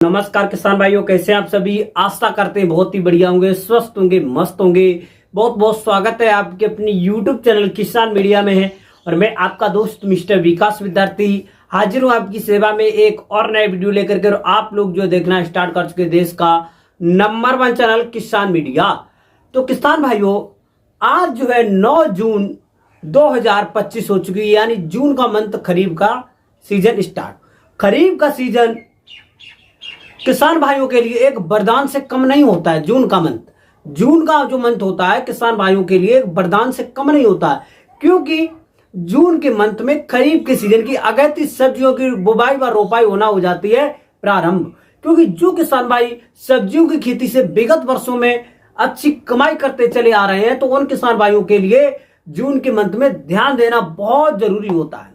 नमस्कार किसान भाइयों, कैसे हैं आप सभी। आशा करते हैं बहुत ही बढ़िया होंगे, स्वस्थ होंगे, मस्त होंगे। बहुत बहुत स्वागत है आपके अपने YouTube चैनल किसान मीडिया में है और मैं आपका दोस्त मिस्टर विकास विद्यार्थी हाजिर हूं आपकी सेवा में एक और नए वीडियो लेकर के। और आप लोग जो देखना स्टार्ट कर चुके देश का नंबर 1 चैनल किसान मीडिया। तो किसान भाइयों, आज जो है 9 जून 2025 हो चुकी है, यानी जून का मंथ, खरीफ का सीजन स्टार्ट। खरीफ का सीजन किसान भाइयों के लिए एक वरदान से कम नहीं होता है। जून का जो मंथ होता है किसान भाइयों के लिए एक वरदान से कम नहीं होता है, क्योंकि जून के मंथ में खरीफ के सीजन की अगैती सब्जियों की बुवाई व रोपाई होना हो जाती है प्रारंभ। क्योंकि जो किसान भाई सब्जियों की खेती से विगत वर्षों में अच्छी कमाई करते चले आ रहे हैं, तो उन किसान भाइयों के लिए जून के मंथ में ध्यान देना बहुत जरूरी होता है।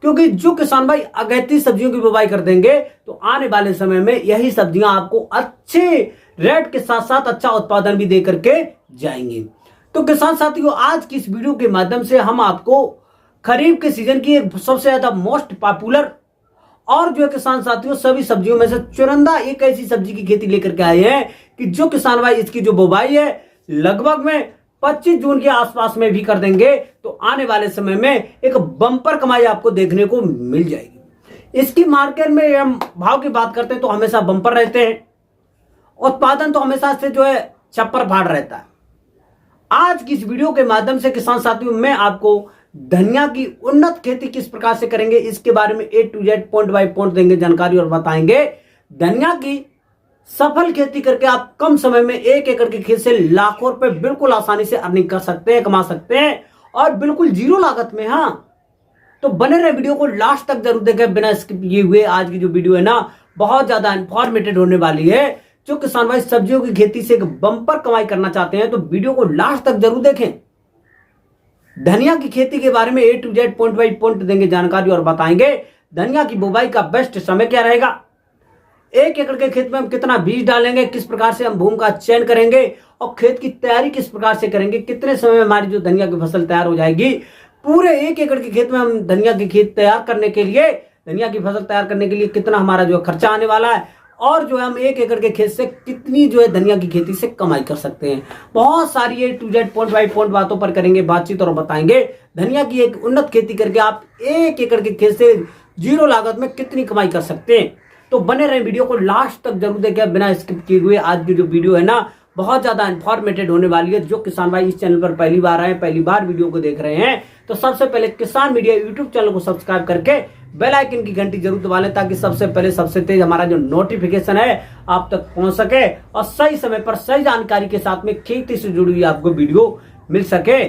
क्योंकि जो किसान भाई अगैती सब्जियों की बुवाई कर देंगे तो आने वाले समय में यही सब्जियां आपको अच्छे रेट के साथ साथ अच्छा उत्पादन भी दे करके जाएंगे। तो किसान साथियों, आज की इस वीडियो के माध्यम से हम आपको खरीफ के सीजन की एक सबसे ज्यादा मोस्ट पॉपुलर और जो किसान साथियों सभी सब्जियों में से चुनिंदा एक ऐसी सब्जी की खेती लेकर के आए हैं कि जो किसान भाई इसकी जो बुवाई है लगभग में 25 जून के आसपास में भी कर देंगे तो आने वाले समय में एक बम्पर कमाई आपको देखने को मिल जाएगी। इसकी मार्केट में हम भाव की बात करते हैं तो हमेशा बम्पर रहते हैं, उत्पादन तो हमेशा से जो है छप्पर फाड़ रहता है। आज की इस वीडियो के माध्यम से किसान साथियों मैं आपको धनिया की उन्नत खेती किस प्रकार से करेंगे इसके बारे में A to Z point by point देंगे जानकारी और बताएंगे। धनिया की सफल खेती करके आप कम समय में 1 एकड़ के खेत से लाखों रुपए बिल्कुल आसानी से अर्निंग कर सकते हैं, कमा सकते हैं और बिल्कुल जीरो लागत में। हाँ, तो बने रहे वीडियो को लास्ट तक जरूर देखें बिना स्किप किए हुए। आज की जो वीडियो है ना बहुत ज्यादा इंफॉर्मेटिव होने वाली है। जो किसान भाई सब्जियों की खेती से एक बम्पर कमाई करना चाहते हैं तो वीडियो को लास्ट तक जरूर देखें। धनिया की खेती के बारे में A to Z point by point देंगे जानकारी और बताएंगे धनिया की बुवाई का बेस्ट समय क्या रहेगा, 1 एकड़ के खेत में हम कितना बीज डालेंगे, किस प्रकार से हम भूमि का चयन करेंगे और खेत की तैयारी किस प्रकार से करेंगे, कितने समय में हमारी जो धनिया की फसल तैयार हो जाएगी। पूरे 1 एकड़ के खेत में हम धनिया की खेत तैयार करने के लिए, धनिया की फसल तैयार करने के लिए कितना हमारा जो खर्चा आने वाला है और जो है हम 1 एकड़ के खेत से कितनी जो है धनिया की खेती से कमाई कर सकते हैं। बहुत सारी A to Z point by point बातों पर करेंगे बातचीत और बताएंगे धनिया की एक उन्नत खेती करके आप 1 एकड़ के खेत से जीरो लागत में कितनी कमाई कर सकते हैं। तो बने रहे वीडियो को लास्ट तक जरूर देखें बिना स्किप किए हुए। आज की जो वीडियो है ना बहुत ज्यादा इंफॉर्मेटिव होने वाली है। जो किसान भाई इस चैनल पर पहली बार आए, पहली बार वीडियो को देख रहे हैं तो सबसे पहले किसान मीडिया यूट्यूब चैनल को सब्सक्राइब करके बेल आइकन की घंटी जरूर दबा लें ताकि सबसे पहले सबसे तेज हमारा जो नोटिफिकेशन है आप तक पहुंच सके और सही समय पर सही जानकारी के साथ में खेती से जुड़ी हुई आपको वीडियो मिल सके।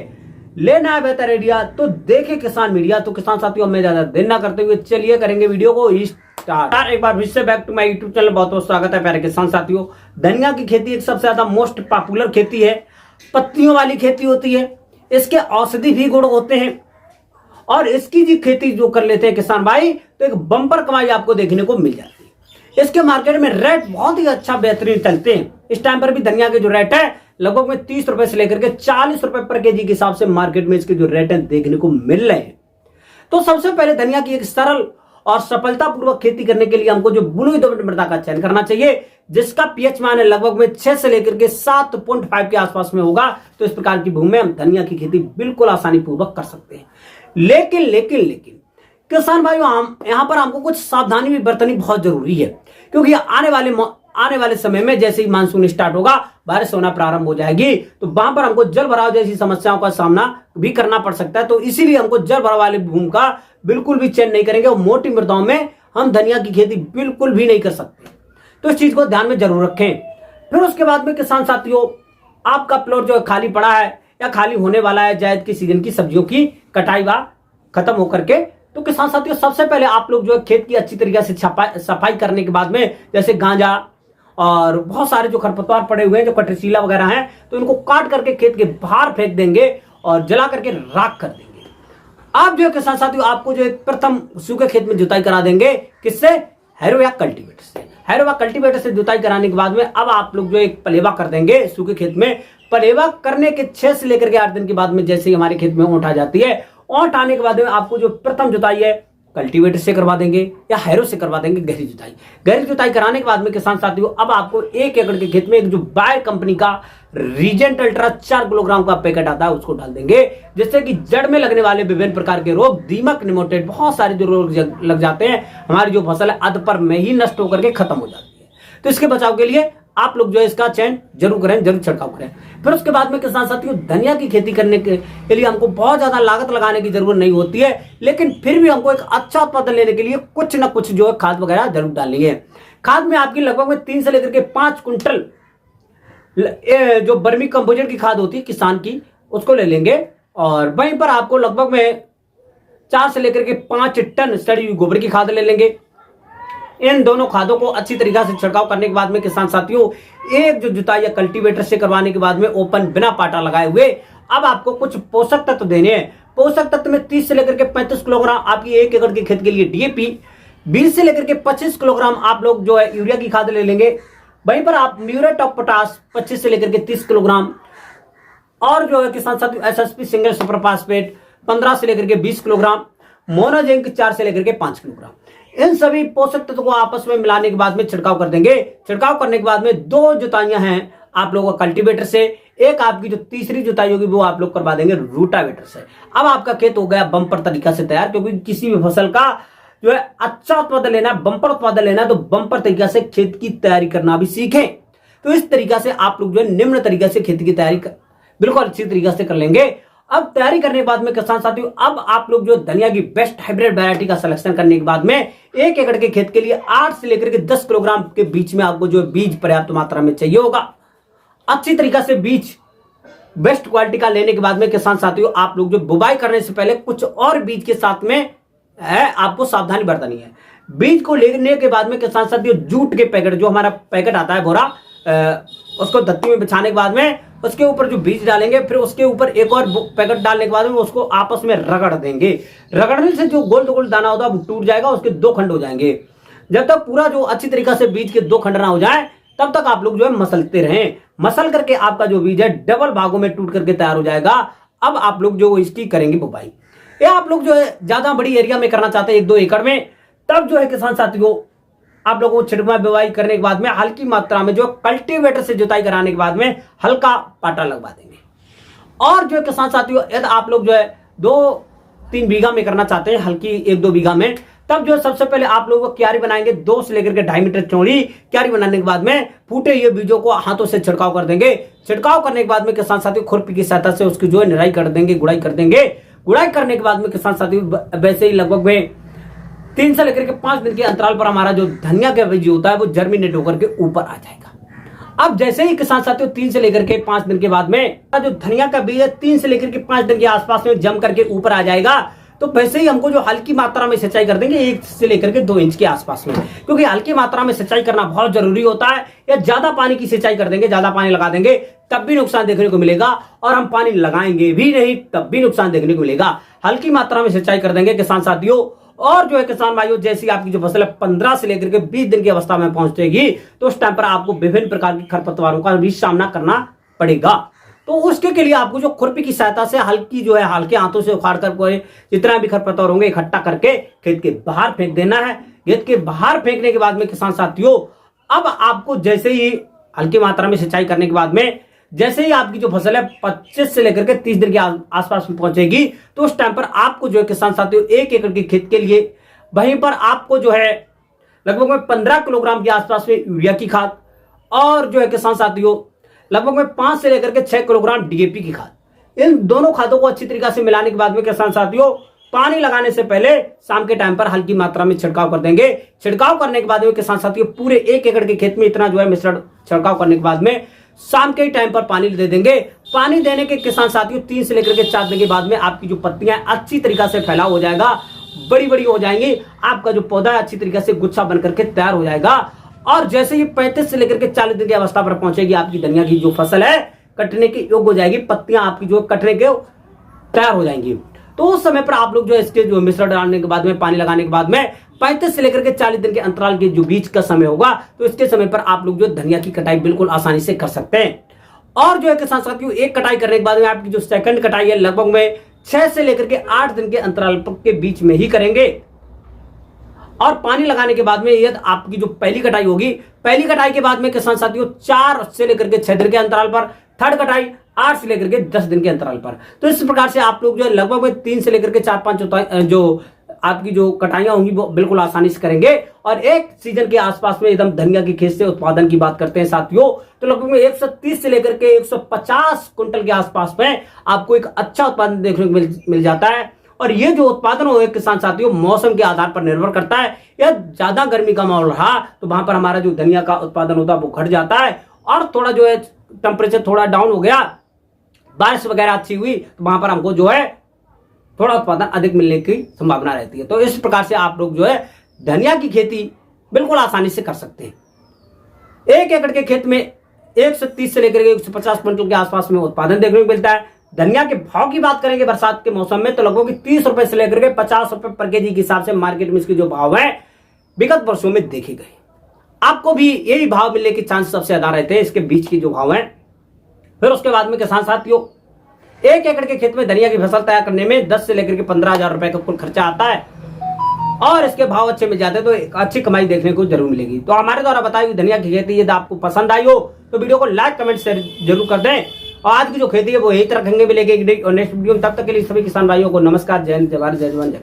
लेना है बेहतर आइडिया तो देखे किसान मीडिया। तो किसान साथियों में ज्यादा देर ना करते हुए चलिए करेंगे वीडियो को स्टार्ट। एक बार फिर से back to my YouTube channel, बहुत बहुत स्वागत है प्यारे किसान साथियों। धनिया की खेती एक सबसे ज्यादा मोस्ट पॉपुलर खेती है, पत्तियों वाली खेती होती है, इसके औषधि भी गुण होते हैं और इसकी जी खेती जो कर लेते हैं किसान भाई तो एक बम्पर कमाई आपको देखने को मिल जाती है। इसके मार्केट में रेट बहुत ही अच्छा बेहतरीन चलते हैं। इस टाइम पर भी धनिया के जो रेट है लगभग में 30 रुपए से लेकर के 40 रुपए पर केजी के हिसाब से मार्केट में इसके जो रेट है देखने को मिल रहे हैं। तो सबसे पहले धनिया की एक सरल और सफलतापूर्वक खेती करने के लिए हमको जो बलुई दोमट मृदा का चयन करना चाहिए जिसका पीएच मान है लगभग में 6 से लेकर के 7.5 के आसपास में होगा। तो इस प्रकार की भूमि में हम धनिया की खेती बिल्कुल आसानी पूर्वक कर सकते हैं। लेकिन किसान भाइयों, हम यहां पर हमको कुछ सावधानी भी बरतनी बहुत जरूरी है। क्योंकि आने वाले समय में जैसे ही मानसून स्टार्ट होगा, बारिश होना प्रारंभ हो जाएगी तो वहां पर हमको जल भराव जैसी समस्याओं का सामना भी करना पड़ सकता है। तो इसीलिए हमको जल भराव वाली भूमि का बिल्कुल भी चयन नहीं करेंगे और मोटी मृदाओं में हम धनिया की खेती बिल्कुल भी नहीं कर सकते। तो इस चीज को ध्यान में जरूर रखें। फिर उसके बाद में किसान साथियों, आपका प्लॉट जो है खाली पड़ा है या खाली होने वाला है जायद के सीजन की सब्जियों की कटाई व खत्म होकर के, तो किसान साथियों सबसे पहले आप लोग जो है खेत की अच्छी तरीके से सफाई करने के बाद में जैसे गांजा और बहुत सारे जो खरपतवार पड़े हुए हैं, जो कटरीसीला वगैरह हैं, तो इनको काट करके खेत के बाहर फेंक देंगे और जला करके राख कर देंगे। आप जो है किसान साथियों आपको जो एक प्रथम सूखे खेत में जुताई करा देंगे, किससे, हैरो या कल्टीवेटर से। हैरो या कल्टीवेटर से जुताई कराने के बाद में अब आप लोग जो एक पलेवा कर देंगे सूखे खेत में। पलेवा करने के 6 से लेकर के 8 दिन के बाद में जैसे ही हमारे खेत में ऊंट आ जाती है, ऊंट आने के बाद में आपको जो प्रथम जुताई है कल्टीवेटर से करवा देंगे या हैरो से करवा देंगे गहरी जुताई। गहरी जुताई कराने के बाद में किसान साथियों अब आपको 1 एकड़ के खेत में एक जो बायर कंपनी का रीजेंट अल्ट्रा 4 किलोग्राम का पैकेट आता है उसको डाल देंगे, जिससे कि जड़ में लगने वाले विभिन्न प्रकार के रोग, दीमक, निमोटेड, बहुत सारे जो रोग लग जाते हैं, हमारी जो फसल है अध पर में ही नष्ट होकर के खत्म हो जाती है। तो इसके बचाव के लिए आप लोग जो है इसका चयन जरूर करें, जरूर छिड़काव करें। फिर उसके बाद में किसान साथियों धनिया की खेती करने के लिए हमको बहुत ज्यादा लागत लगाने की जरूरत नहीं होती है, लेकिन फिर भी हमको एक अच्छा उत्पादन लेने के लिए कुछ ना कुछ जो है खाद वगैरह जरूर डालनी है। खाद में आपकी लगभग में 3 से लेकर के 5 कुंटल जो बर्मी कंपोजिट की खाद होती है किसान की, उसको ले लेंगे और वहीं पर आपको लगभग में 4 से लेकर के 5 टन सड़ी हुई गोबर की खाद ले लेंगे। इन दोनों खादों को अच्छी तरीके से छिड़काव करने के बाद में किसान साथियों एक जो जुताई या कल्टीवेटर से करवाने के बाद में ओपन बिना पाटा लगाए हुए अब आपको कुछ पोषक तत्व देने हैं। पोषक तत्व में 30 से लेकर के 35 किलोग्राम आपकी 1 एकड़ के खेत के लिए डीएपी, 20 से लेकर के 25 किलोग्राम आप लोग जो है यूरिया की खाद ले लेंगे। वहीं पर आप म्यूरेट ऑफ पोटाश 25 से लेकर के 30 किलोग्राम और जो है किसान साथियों एसएसपी सिंगल सुपर फास्फेट 15 से लेकर के 20 किलोग्राम, मोनोजिंक 4 से लेकर के 5 किलोग्राम। इन सभी पोषक तत्वों को आपस में मिलाने के बाद में छिड़काव कर देंगे। छिड़काव करने के बाद में 2 जुताइयां हैं आप लोगों का कल्टीवेटर से, एक आपकी जो तीसरी जुताई होगी वो आप लोग करवा देंगे रूटावेटर से। अब आपका खेत हो गया बम्पर तरीका से तैयार, क्योंकि किसी भी फसल का जो है अच्छा उत्पादन लेना है, बम्पर उत्पादन लेना है, तो बम्पर तरीका से खेत की तैयारी करना भी सीखें। तो इस तरीका से आप लोग जो है निम्न तरीके से खेती की तैयारी बिल्कुल अच्छी तरीके से कर लेंगे। अब तैयारी करने के बाद में किसान साथियों अब आप लोग जो धनिया की बेस्ट हाइब्रिड वैरायटी का सिलेक्शन करने के बाद में 1 एकड़ के खेत के लिए 8 से लेकर के 10 किलोग्राम के बीच में आपको जो बीज पर्याप्त मात्रा में चाहिए होगा। अच्छी तरीके से बीज बेस्ट क्वालिटी का लेने के बाद में किसान साथियों आप लोग जो बुवाई करने से पहले कुछ और बीज के साथ में है आपको सावधानी बरतनी है। बीज को लेने के बाद में किसान साथियों जूट के पैकेट, जो हमारा पैकेट आता है बोरा, उसको धरती में बिछाने के बाद में उसके ऊपर जो बीज डालेंगे, फिर उसके ऊपर एक और पैकेट डालने के बाद में उसको आपस में रगड़ देंगे। रगड़ने से जो गोल गोल दाना होता है वो टूट जाएगा, उसके 2 खंड हो जाएंगे। जब तक पूरा जो अच्छी तरीके से बीज के 2 खंड ना हो जाए तब तक आप लोग जो है मसलते रहें। मसल करके आपका जो बीज है डबल भागों में टूट करके तैयार हो जाएगा। अब आप लोग जो इसकी करेंगे बुवाई, या आप लोग जो है ज्यादा बड़ी एरिया में करना चाहते हैं 1-2 एकड़ में, तब जो है किसान साथियों आप लोगों को छिड़काव बुवाई करने के बाद में हल्की मात्रा में जो कल्टीवेटर से जुताई कराने के बाद में हल्का पाटा लगवा देंगे। और जो है किसान साथियों यदि आप लोग जो है 2-3 बीघा में करना चाहते हैं, हल्की 1-2 बीघा में, तब जो सबसे पहले आप लोगों को क्यारी बनाएंगे 2 से लेकर के 2.5 मीटर चौड़ी। क्यारी बनाने के बाद में फूटे हुए बीजों को हाथों से छिड़काव कर देंगे। छिड़काव करने के बाद में किसान साथियों खुरपी की सहायता से उसकी जो है निराई कर देंगे, गुड़ाई कर देंगे। गुड़ाई करने के बाद में किसान साथियों वैसे ही लगभग में 3 से लेकर के 5 दिन के अंतराल पर हमारा जो धनिया का बीज होता है वो जर्मिनेट होकर के ऊपर आ जाएगा। अब जैसे ही किसान साथियों 3 से लेकर के 5 दिन के बाद में जो धनिया का बीज है 3 से लेकर के 5 दिन के आसपास में जम करके ऊपर आ जाएगा, तो वैसे ही हमको जो हल्की मात्रा में सिंचाई कर देंगे 1 से लेकर के 2 इंच के आसपास में, क्योंकि हल्की मात्रा में सिंचाई करना बहुत जरूरी होता है। या ज्यादा पानी की सिंचाई कर देंगे, ज्यादा पानी लगा देंगे तब भी नुकसान देखने को मिलेगा, और हम पानी लगाएंगे भी नहीं तब भी नुकसान देखने को मिलेगा। हल्की मात्रा में सिंचाई कर देंगे किसान साथियों। और जो है किसान भाइयों जैसी आपकी जो फसल है 15 से लेकर के 20 दिन की अवस्था में पहुंचेगी, तो उस टाइम पर आपको विभिन्न प्रकार के खरपतवारों का भी सामना करना पड़ेगा। तो उसके के लिए आपको जो खुरपी की सहायता से हल्की जो है हल्के हाथों से उखाड़ कर कोई जितना भी खरपतवार होंगे इकट्ठा करके खेत के बाहर फेंक देना है। खेत के बाहर फेंकने के बाद में किसान साथियों अब आपको जैसे ही हल्की मात्रा में सिंचाई करने के बाद में जैसे ही आपकी जो फसल है 25 से लेकर के 30 दिन के आसपास में पहुंचेगी, तो उस टाइम पर आपको जो है किसान साथियों 1 एकड़ के खेत के लिए वहीं पर आपको जो है लगभग में 15 किलोग्राम के आसपास में यूरिया की खाद, और जो है किसान साथियों लगभग में 5 से लेकर के 6 किलोग्राम डीएपी की खाद, इन दोनों खादों को अच्छी तरीके से मिलाने के बाद में किसान साथियों पानी लगाने से पहले शाम के टाइम पर हल्की मात्रा में छिड़काव कर देंगे। छिड़काव करने के बाद में किसान साथियों पूरे 1 एकड़ के खेत में इतना जो है मिश्रण छिड़काव करने के बाद में शाम के टाइम पर पानी दे देंगे। पानी देने के किसान साथियों 3 से लेकर के 4 दिन के बाद में आपकी जो पत्तियां अच्छी तरीके से फैलाव हो जाएगा, बड़ी बड़ी हो जाएंगी। आपका जो पौधा अच्छी तरीके से गुच्छा बन करके तैयार हो जाएगा। और जैसे ही 35 से लेकर के 40 दिन की अवस्था पर पहुंचेगी आपकी धनिया की जो फसल है कटने के योग्य हो जाएगी, पत्तियां आपकी जो कटने के तैयार हो जाएंगी। तो उस समय पर आप लोग जो इसके जो मिश्रण डालने के बाद में पानी लगाने के बाद में 35 से लेकर के 40 दिन के अंतराल के जो बीच का समय होगा, तो इसके समय पर आप लोग जो धनिया की कटाई बिल्कुल आसानी से कर सकते हैं। और जो है किसान साथियों एक कटाई करने के बाद में आपकी जो सेकंड कटाई है लगभग में 6 से लेकर के 8 दिन के अंतराल के बीच में ही करेंगे। और पानी लगाने के बाद में यदि आपकी जो पहली कटाई होगी, पहली कटाई के बाद में किसान साथियों 4 से लेकर के 6 दिन के अंतराल पर, थर्ड कटाई 8 से लेकर के 10 दिन के अंतराल पर। तो इस प्रकार से आप लोग जो है लगभग 3 से लेकर के 4-5 जो आपकी जो कटाइयां होंगी वो बिल्कुल आसानी से करेंगे। और एक सीजन के आसपास में एकदम धनिया की खेत से उत्पादन की बात करते हैं साथियों, तो लगभग में 130 से लेकर के 150 कुंटल के आसपास में आपको एक अच्छा उत्पादन देखने को मिल जाता है। और ये जो उत्पादन हो किसान साथियों मौसम के आधार पर निर्भर करता है। या ज्यादा गर्मी का माहौल रहा तो वहां पर हमारा जो धनिया का उत्पादन होता है वो घट जाता है। और थोड़ा जो है टेम्परेचर थोड़ा डाउन हो गया, बारिश वगैरह अच्छी हुई, तो वहां पर हमको जो है थोड़ा उत्पादन अधिक मिलने की संभावना रहती है। तो इस प्रकार से आप लोग जो है धनिया की खेती बिल्कुल आसानी से कर सकते हैं। 1 एकड़ के खेत में 130 से लेकर 150 क्विंटल के आसपास में उत्पादन देखने को मिलता है। धनिया के भाव की बात करेंगे बरसात के मौसम में तो लगभग 30 रुपए से लेकर के 50 रुपए पर केजी के हिसाब से मार्केट में इसके जो भाव है विगत वर्षों में देखे गए। आपको भी यही भाव मिलने के चांस सबसे ज्यादा रहते हैं इसके बीच की जो भाव है। फिर उसके बाद में किसान साथियों 1 एकड़ के खेत में धनिया की फसल तैयार करने में 10 से लेकर के 15,000 रुपए का कुल खर्चा आता है। और इसके भाव अच्छे मिल जाते हैं तो एक अच्छी कमाई देखने को जरूर मिलेगी। तो हमारे द्वारा बताई हुई धनिया की खेती यदि आपको पसंद आई हो तो वीडियो को लाइक कमेंट शेयर जरूर कर दें। और आज की जो खेती है वो यही तरह रखेंगे मिलेगी नेक्स्ट वीडियो में। तब तक के लिए सभी किसान भाइयों को नमस्कार, जय हिंद, जय भारत, जय जवान, जय।